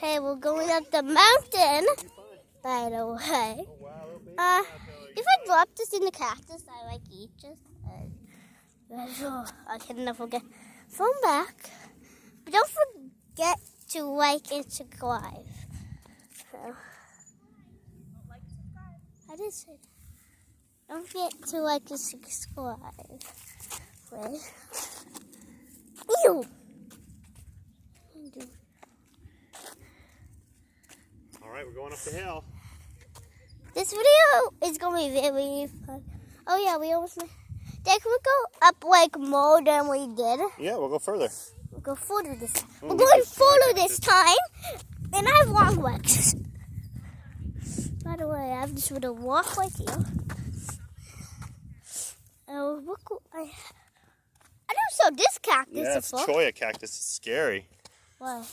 Hey, we're going up the mountain, by the way. If I drop this in the cactus, I like eat just. I can never get phone back. But don't forget to like and subscribe. So, I did say that. Don't forget to like and subscribe. Wait. Ew! Alright, we're going up the hill. This video is going to be very fun. Oh yeah, we almost made... Dad, can we go up like more than we did? Yeah, we'll go further. We'll go further this time. We're going further this time. And I have long legs. By the way, I'm just going to walk like you. Oh, look, I never saw this cactus Yeah, it's before. cholla cactus. It's scary. Why?